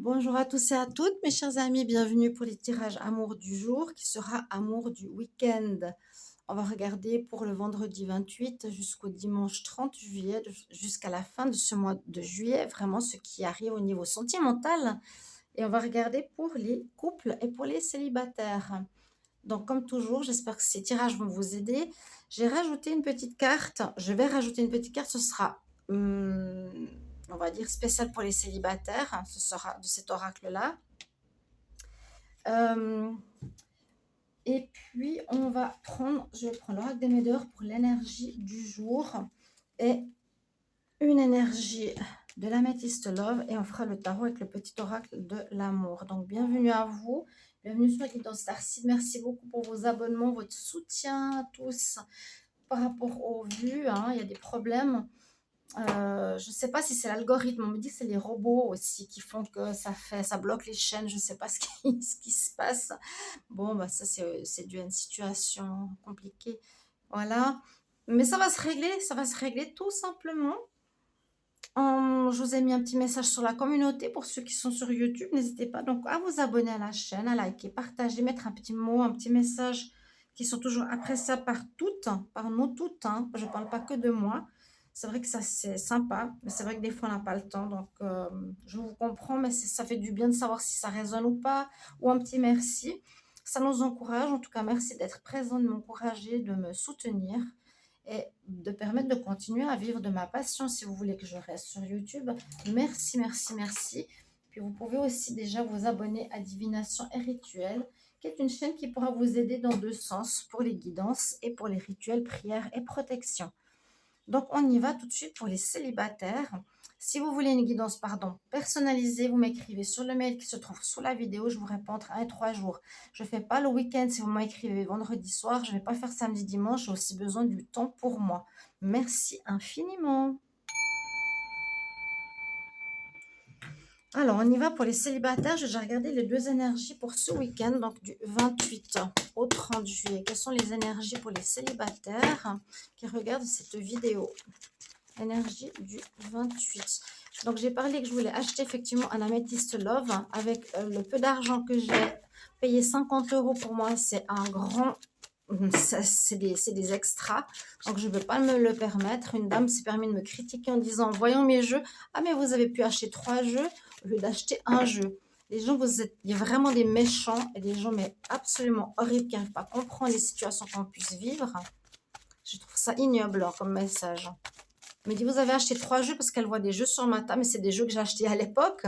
Bonjour à tous et à toutes, mes chers amis, bienvenue pour les tirages amour du jour qui sera amour du week-end. On va regarder pour le vendredi 28 jusqu'au dimanche 30 juillet, jusqu'à la fin de ce mois de juillet, vraiment ce qui arrive au niveau sentimental. Et on va regarder pour les couples et pour les célibataires. Donc, comme toujours, j'espère que ces tirages vont vous aider. J'ai rajouté une petite carte. Je vais rajouter une petite carte. Ce sera, on va dire, spécial pour les célibataires. Ce sera de cet oracle-là. Et puis, je vais prendre l'oracle des Médeurs pour l'énergie du jour. Et une énergie de l'améthyste love. Et on fera le tarot avec le petit oracle de l'amour. Donc, bienvenue à vous. Bienvenue sur Guidance Starseed. Merci beaucoup pour vos abonnements, votre soutien à tous. Par rapport aux vues, hein, il y a des problèmes. Je ne sais pas si c'est l'algorithme. On me dit que c'est les robots aussi qui font que ça bloque les chaînes. Je ne sais pas ce qui se passe. Bon, bah ça, c'est dû à une situation compliquée. Voilà. Mais ça va se régler tout simplement. Je vous ai mis un petit message sur la communauté pour ceux qui sont sur YouTube. N'hésitez pas donc à vous abonner à la chaîne, à liker, partager, mettre un petit mot, un petit message qui sont toujours appréciables par toutes, par nous toutes. Hein. Je ne parle pas que de moi. C'est vrai que ça, c'est sympa, mais c'est vrai que des fois, on n'a pas le temps. Donc, je vous comprends, mais ça fait du bien de savoir si ça résonne ou pas. Ou un petit merci. Ça nous encourage. En tout cas, merci d'être présent, de m'encourager, de me soutenir et de permettre de continuer à vivre de ma passion si vous voulez que je reste sur YouTube. Merci, merci, merci. Puis vous pouvez aussi déjà vous abonner à Divination et Rituels, qui est une chaîne qui pourra vous aider dans deux sens, pour les guidances et pour les rituels, prières et protection. Donc, on y va tout de suite pour les célibataires. Si vous voulez une guidance, personnalisée, vous m'écrivez sur le mail qui se trouve sous la vidéo. Je vous réponds entre 1 et 3 jours. Je ne fais pas le week-end. Si vous m'écrivez vendredi soir, je ne vais pas faire samedi, dimanche. J'ai aussi besoin du temps pour moi. Merci infiniment. Alors, on y va pour les célibataires. J'ai déjà regardé les deux énergies pour ce week-end, donc du 28 au 30 juillet. Quelles sont les énergies pour les célibataires qui regardent cette vidéo? Énergie du 28. Donc, j'ai parlé que je voulais acheter effectivement un améthyste love avec le peu d'argent que j'ai payé 50 € pour moi. C'est un grand... C'est des extras. Donc, je ne veux pas me le permettre. Une dame s'est permis de me critiquer en disant, voyons mes jeux. Ah, mais vous avez pu acheter 3 jeux au lieu d'acheter un jeu. Les gens, il y a vraiment des méchants et des gens mais absolument horribles qui n'arrivent pas à comprendre les situations qu'on puisse vivre. Je trouve ça ignoble comme message. Elle me dit, vous avez acheté 3 jeux parce qu'elle voit des jeux sur ma table, mais c'est des jeux que j'ai achetés à l'époque.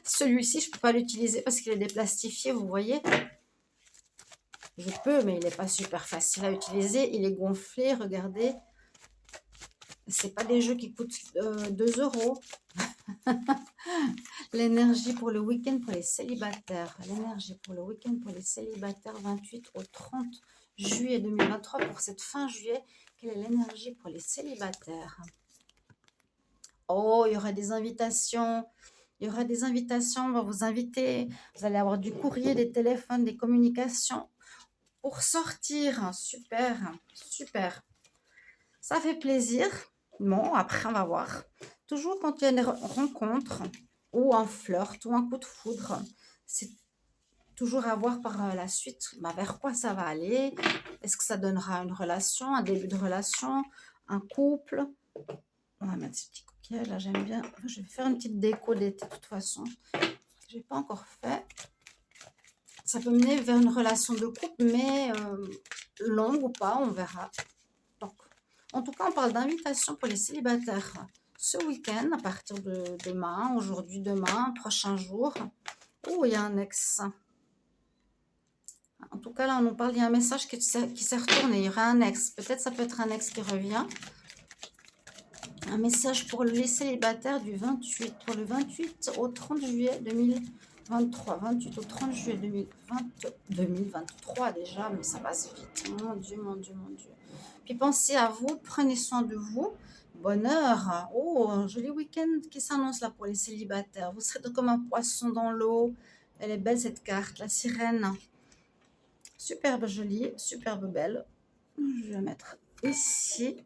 Celui-ci, je ne peux pas l'utiliser parce qu'il est déplastifié, vous voyez. Je peux, mais il n'est pas super facile à utiliser. Il est gonflé, regardez. Ce pas des jeux qui coûtent 2 €. L'énergie pour le week-end pour les célibataires. L'énergie pour le week-end pour les célibataires 28 au 30 juillet 2023 pour cette fin juillet. Quelle est l'énergie pour les célibataires? Oh, il y aura des invitations. Il y aura des invitations. On va vous inviter. Vous allez avoir du courrier, des téléphones, des communications pour sortir. Super, super. Ça fait plaisir. Bon, après, on va voir. Toujours quand il y a une rencontre ou un flirt ou un coup de foudre, c'est toujours à voir par la suite vers quoi ça va aller. Est-ce que ça donnera une relation, un début de relation, un couple? On va mettre ces petits coquillages là, j'aime bien. Je vais faire une petite déco d'été de toute façon. Je n'ai pas encore fait. Ça peut mener vers une relation de couple, mais longue ou pas, on verra. Donc, en tout cas, on parle d'invitation pour les célibataires ce week-end, à partir de demain, aujourd'hui, demain, prochain jour. Oh, il y a un ex. En tout cas, là, on nous parle, il y a un message qui s'est retourné. Il y aura un ex. Peut-être ça peut être un ex qui revient. Un message pour les célibataires du 28, pour le 28 au 30 juillet 2023. 28 au 30 juillet 2023 déjà, mais ça passe vite. Mon Dieu, mon Dieu, mon Dieu. Puis pensez à vous, prenez soin de vous. Bonheur. Oh, un joli week-end qui s'annonce là pour les célibataires. Vous serez comme un poisson dans l'eau. Elle est belle cette carte, la sirène. Superbe jolie, superbe belle. Je vais la mettre ici.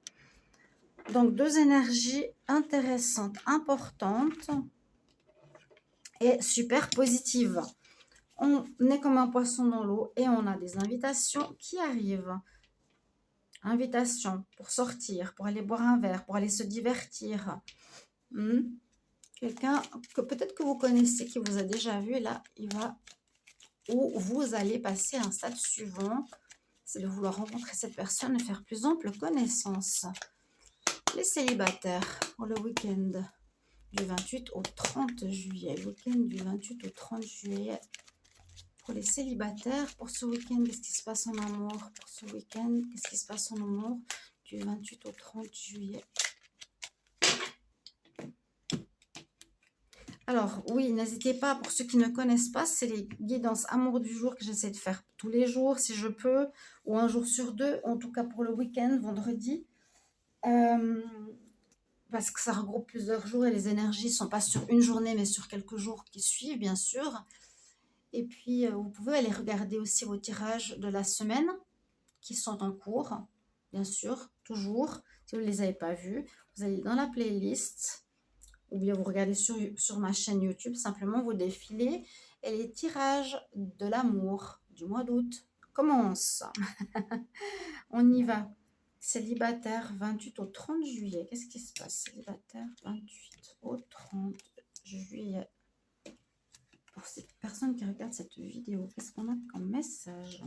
Donc, deux énergies intéressantes, importantes. est super positive. On est comme un poisson dans l'eau et on a des invitations qui arrivent. Invitations pour sortir, pour aller boire un verre, pour aller se divertir. Quelqu'un que peut-être que vous connaissez, qui vous a déjà vu, et là, il va, ou vous allez passer à un stade suivant, c'est de vouloir rencontrer cette personne et faire plus ample connaissance. Les célibataires pour le week-end du 28 au 30 juillet. Le week-end du 28 au 30 juillet. Pour les célibataires, pour ce week-end, qu'est-ce qui se passe en amour? Pour ce week-end, qu'est-ce qui se passe en amour du 28 au 30 juillet? Alors, oui, n'hésitez pas, pour ceux qui ne connaissent pas, c'est les guidances amour du jour que j'essaie de faire tous les jours, si je peux, ou un jour sur deux, en tout cas pour le week-end, vendredi. Parce que ça regroupe plusieurs jours et les énergies ne sont pas sur une journée, mais sur quelques jours qui suivent, bien sûr. Et puis, vous pouvez aller regarder aussi vos tirages de la semaine qui sont en cours, bien sûr, toujours. Si vous ne les avez pas vus, vous allez dans la playlist ou bien vous regardez sur ma chaîne YouTube, simplement vous défilez et les tirages de l'amour du mois d'août commencent. On y va. Célibataire 28 au 30 juillet. Qu'est-ce qui se passe? Célibataire 28 au 30 juillet. Pour ces personnes qui regardent cette vidéo, qu'est-ce qu'on a comme message?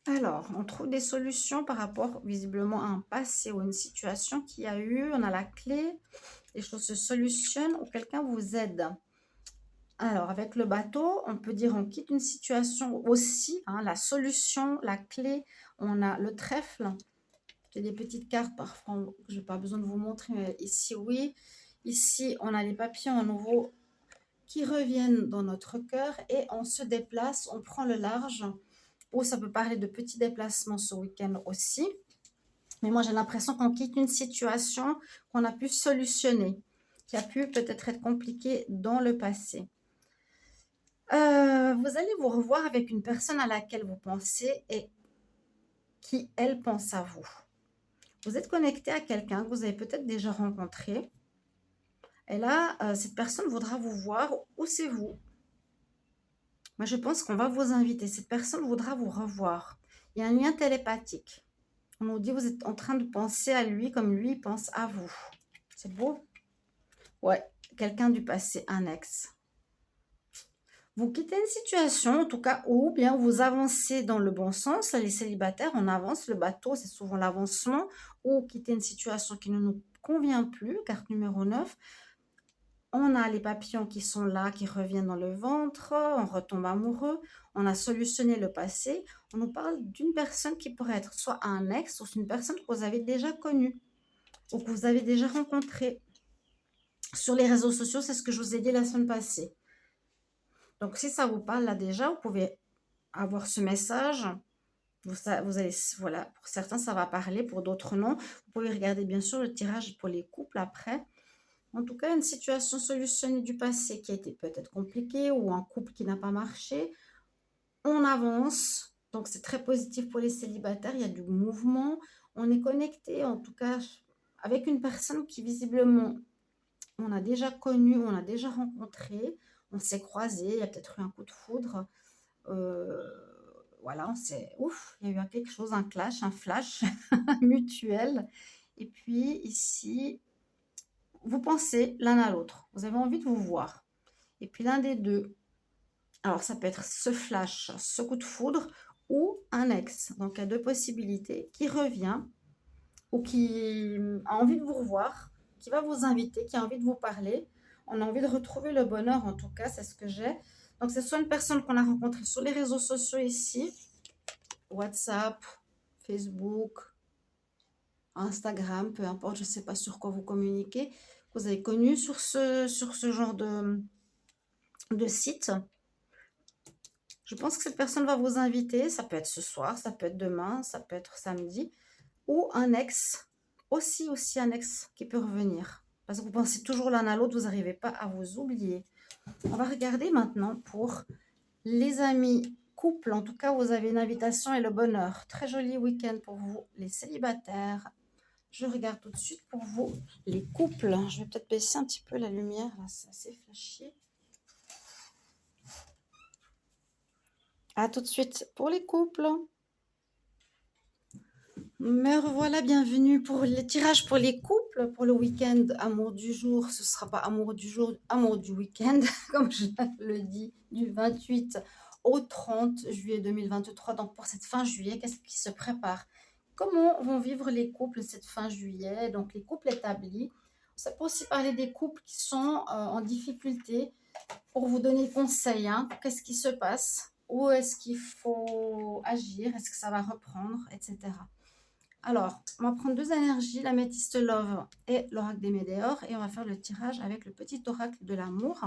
Alors, on trouve des solutions par rapport visiblement à un passé ou une situation qu'il y a eu. On a la clé, les choses se solutionnent ou quelqu'un vous aide. Alors, avec le bateau, on peut dire on quitte une situation aussi, hein, la solution, la clé. On a le trèfle. J'ai des petites cartes parfois, je n'ai pas besoin de vous montrer, mais ici, oui. Ici, on a les papillons à nouveau qui reviennent dans notre cœur et on se déplace, on prend le large. Ou ça peut parler de petits déplacements ce week-end aussi. Mais moi, j'ai l'impression qu'on quitte une situation qu'on a pu solutionner, qui a pu peut-être être compliquée dans le passé. Vous allez vous revoir avec une personne à laquelle vous pensez et qui, elle, pense à vous. Vous êtes connecté à quelqu'un que vous avez peut-être déjà rencontré. Et là, cette personne voudra vous voir ou c'est vous. Moi, je pense qu'on va vous inviter. Cette personne voudra vous revoir. Il y a un lien télépathique. On nous dit, vous êtes en train de penser à lui comme lui pense à vous. C'est beau? Ouais, quelqu'un du passé, un ex. Vous quittez une situation, en tout cas, ou bien vous avancez dans le bon sens. Les célibataires, on avance. Le bateau, c'est souvent l'avancement. Ou quitter une situation qui ne nous convient plus, carte numéro 9. On a les papillons qui sont là, qui reviennent dans le ventre. On retombe amoureux. On a solutionné le passé. On nous parle d'une personne qui pourrait être soit un ex, ou une personne que vous avez déjà connue ou que vous avez déjà rencontrée. Sur les réseaux sociaux, c'est ce que je vous ai dit la semaine passée. Donc, si ça vous parle là déjà, vous pouvez avoir ce message. Vous allez, voilà, pour certains, ça va parler, pour d'autres, non. Vous pouvez regarder, bien sûr, le tirage pour les couples après. En tout cas, une situation solutionnée du passé qui a été peut-être compliquée ou un couple qui n'a pas marché. On avance. Donc, c'est très positif pour les célibataires. Il y a du mouvement. On est connecté, en tout cas, avec une personne qui, visiblement, on a déjà connu, on a déjà rencontré, on s'est croisés, il y a peut-être eu un coup de foudre. Voilà, on s'est... Ouf, il y a eu quelque chose, un clash, un flash mutuel. Et puis ici, vous pensez l'un à l'autre. Vous avez envie de vous voir. Et puis l'un des deux, alors ça peut être ce flash, ce coup de foudre ou un ex. Donc il y a deux possibilités qui revient ou qui a envie de vous revoir, qui va vous inviter, qui a envie de vous parler. On a envie de retrouver le bonheur, en tout cas, c'est ce que j'ai. Donc, c'est soit une personne qu'on a rencontrée sur les réseaux sociaux ici, WhatsApp, Facebook, Instagram, peu importe, je ne sais pas sur quoi vous communiquez, que vous avez connu sur ce genre de site. Je pense que cette personne va vous inviter, ça peut être ce soir, ça peut être demain, ça peut être samedi, ou un ex, aussi un ex qui peut revenir. Parce que vous pensez toujours l'un à l'autre, vous n'arrivez pas à vous oublier. On va regarder maintenant pour les amis couples. En tout cas, vous avez une invitation et le bonheur. Très joli week-end pour vous, les célibataires. Je regarde tout de suite pour vous les couples. Je vais peut-être baisser un petit peu la lumière, là, c'est assez flashy. À tout de suite pour les couples. Me revoilà, bienvenue pour les tirages pour les couples, pour le week-end. Amour du jour, ce ne sera pas amour du jour, amour du week-end, comme je le dis, du 28 au 30 juillet 2023. Donc pour cette fin juillet, qu'est-ce qui se prépare? Comment vont vivre les couples cette fin juillet? Donc les couples établis. Ça peut aussi parler des couples qui sont en difficulté pour vous donner conseil. Hein. Qu'est-ce qui se passe? Où est-ce qu'il faut agir? Est-ce que ça va reprendre? Etc. Alors, on va prendre deux énergies, l'améthyste love et l'oracle des météores. Et on va faire le tirage avec le petit oracle de l'amour.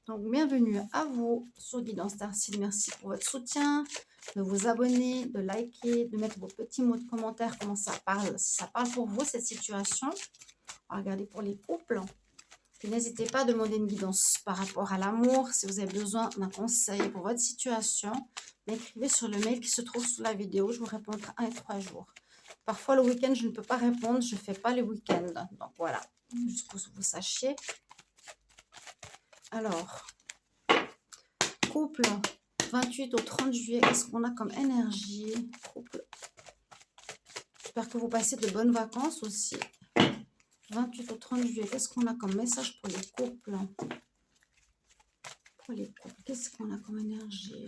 Donc, bienvenue à vous sur Guidance Starseed. Merci pour votre soutien, de vous abonner, de liker, de mettre vos petits mots de commentaire, comment ça parle. Si ça parle pour vous, cette situation. On va regarder pour les couples. N'hésitez pas à demander une guidance par rapport à l'amour. Si vous avez besoin d'un conseil pour votre situation, m'écrivez sur le mail qui se trouve sous la vidéo. Je vous répondrai 1 et 3 jours. Parfois, le week-end, je ne peux pas répondre. Je ne fais pas le week-end. Donc, voilà. Juste pour que vous sachiez. Alors, couple, 28 au 30 juillet, qu'est-ce qu'on a comme énergie? Couple. J'espère que vous passez de bonnes vacances aussi. 28 au 30 juillet, qu'est-ce qu'on a comme message pour les couples? Pour les couples, qu'est-ce qu'on a comme énergie?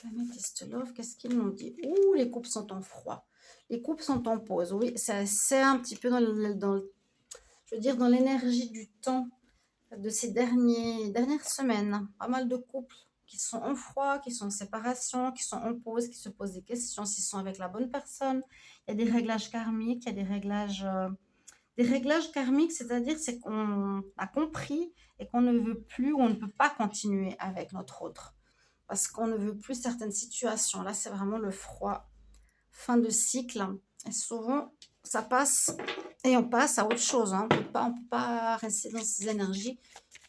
Amethyst Love, qu'est-ce qu'ils nous dit? Ouh, les couples sont en froid. Les couples sont en pause. Oui, c'est un petit peu je veux dire, dans l'énergie du temps de ces dernières semaines. Pas mal de couples qui sont en froid, qui sont en séparation, qui sont en pause, qui se posent des questions s'ils sont avec la bonne personne. Il y a des réglages karmiques, il y a des réglages karmiques, c'est-à-dire c'est qu'on a compris et qu'on ne veut plus ou on ne peut pas continuer avec notre autre. Parce qu'on ne veut plus certaines situations. Là, c'est vraiment le froid. Fin de cycle. Et souvent, ça passe et on passe à autre chose. Hein. On ne peut pas rester dans ces énergies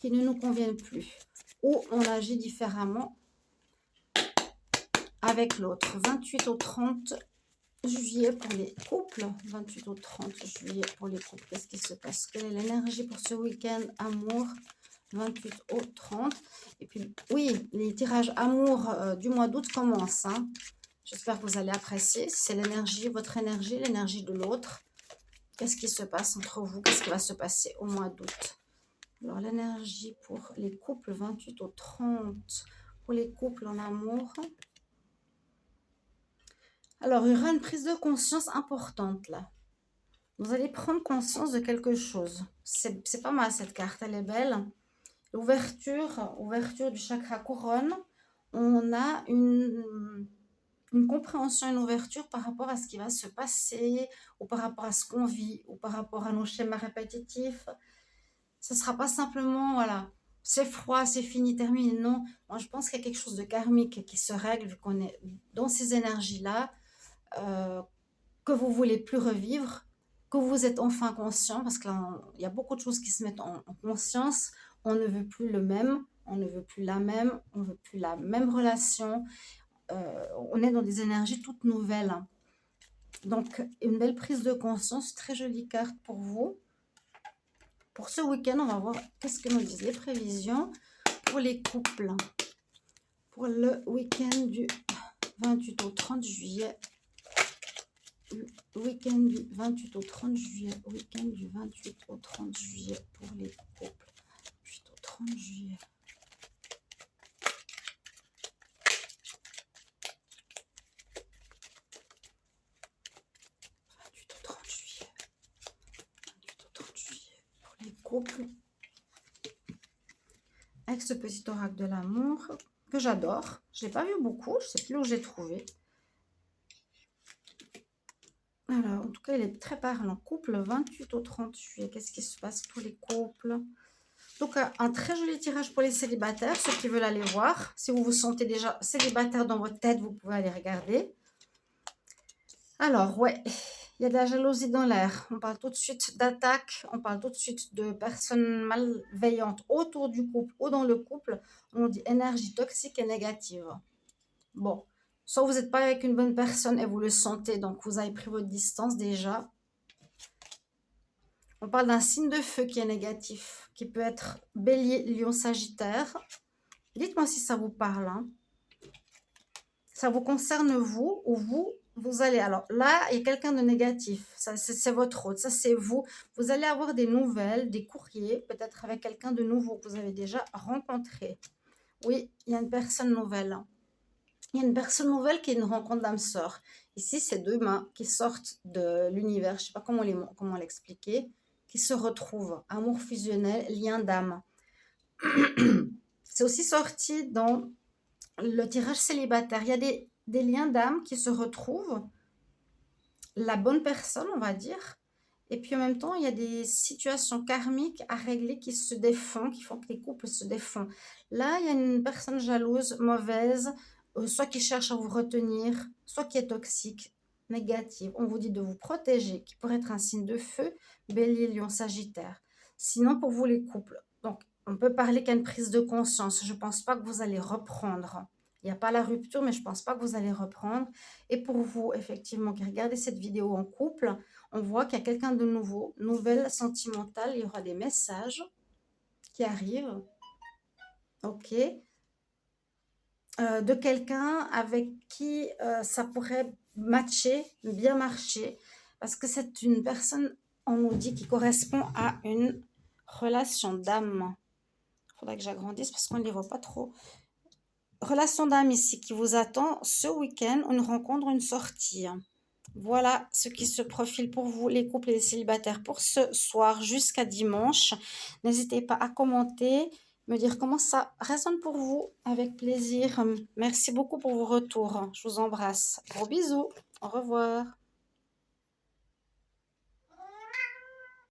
qui ne nous conviennent plus. Ou on agit différemment avec l'autre. 28 au 30 juillet pour les couples. 28 au 30 juillet pour les couples. Qu'est-ce qui se passe? Quelle est l'énergie pour ce week-end amour? 28 au 30. Et puis, oui, les tirages amour du mois d'août commencent. Hein. J'espère que vous allez apprécier. C'est l'énergie, votre énergie, l'énergie de l'autre. Qu'est-ce qui se passe entre vous? Qu'est-ce qui va se passer au mois d'août? Alors, l'énergie pour les couples 28 au 30. Pour les couples en amour. Alors, il y aura une prise de conscience importante là. Vous allez prendre conscience de quelque chose. C'est pas mal cette carte, elle est belle. Ouverture du chakra couronne. On a une compréhension, une ouverture par rapport à ce qui va se passer, ou par rapport à ce qu'on vit, ou par rapport à nos schémas répétitifs. Ce ne sera pas simplement, voilà, c'est froid, c'est fini, terminé. Non, moi je pense qu'il y a quelque chose de karmique qui se règle, vu qu'on est dans ces énergies-là, que vous ne voulez plus revivre, que vous êtes enfin conscient, parce qu'il y a beaucoup de choses qui se mettent en conscience. On ne veut plus le même, on ne veut plus la même, on ne veut plus la même relation. On est dans des énergies toutes nouvelles. Donc, une belle prise de conscience, très jolie carte pour vous. Pour ce week-end, on va voir qu'est-ce que nous disent les prévisions pour les couples. Pour le week-end du 28 au 30 juillet. Week-end du 28 au 30 juillet. Week-end du 28 au 30 juillet pour les couples. 28 au 30 juillet. 28 au 30 juillet. 28 au 30 juillet pour les couples. Avec ce petit oracle de l'amour que j'adore. Je ne l'ai pas vu beaucoup, je ne sais plus où j'ai trouvé. Alors, en tout cas, il est très parlant. Couple 28 au 30 juillet. Qu'est-ce qui se passe pour les couples? Donc, un très joli tirage pour les célibataires, ceux qui veulent aller voir. Si vous vous sentez déjà célibataire dans votre tête, vous pouvez aller regarder. Alors, ouais, il y a de la jalousie dans l'air. On parle tout de suite d'attaque. On parle tout de suite de personnes malveillantes autour du couple ou dans le couple. On dit énergie toxique et négative. Bon, soit vous n'êtes pas avec une bonne personne et vous le sentez, donc vous avez pris votre distance déjà. On parle d'un signe de feu qui est négatif, qui peut être Bélier, Lion, Sagittaire. Dites-moi si ça vous parle, hein. Ça vous concerne vous ou vous allez... Alors là, il y a quelqu'un de négatif. C'est votre hôte, ça c'est vous. Vous allez avoir des nouvelles, des courriers, peut-être avec quelqu'un de nouveau que vous avez déjà rencontré. Oui, il y a une personne nouvelle, hein. Il y a une personne nouvelle qui est une rencontre d'âme sœur. Ici, c'est deux mains qui sortent de l'univers, je ne sais pas comment l'expliquer, qui se retrouvent. Amour fusionnel, lien d'âme. C'est aussi sorti dans le tirage célibataire. Il y a des liens d'âme qui se retrouvent. La bonne personne, on va dire. Et puis en même temps, il y a des situations karmiques à régler qui se défont, qui font que les couples se défont. Là, il y a une personne jalouse, mauvaise, soit qui cherche à vous retenir, soit qui est toxique, négative. On vous dit de vous protéger, qui pourrait être un signe de feu, Bélier, Lion, Sagittaire. Sinon, pour vous les couples, donc on peut parler qu'à une prise de conscience. Je ne pense pas que vous allez reprendre. Il n'y a pas la rupture, mais je ne pense pas que vous allez reprendre. Et pour vous, effectivement, qui regardez cette vidéo en couple, on voit qu'il y a quelqu'un de nouveau, nouvelle sentimentale, il y aura des messages qui arrivent, ok, de quelqu'un avec qui ça pourrait matcher, bien marcher, parce que c'est une personne, on nous dit, qui correspond à une relation d'âme. Il faudrait que j'agrandisse parce qu'on ne les voit pas trop. Relation d'âme ici qui vous attend ce week-end, une rencontre, une sortie. Voilà ce qui se profile pour vous, les couples et les célibataires, pour ce soir jusqu'à dimanche. N'hésitez pas à commenter, me dire comment ça résonne pour vous, avec plaisir. Merci beaucoup pour vos retours. Je vous embrasse. Gros bisous. Au revoir.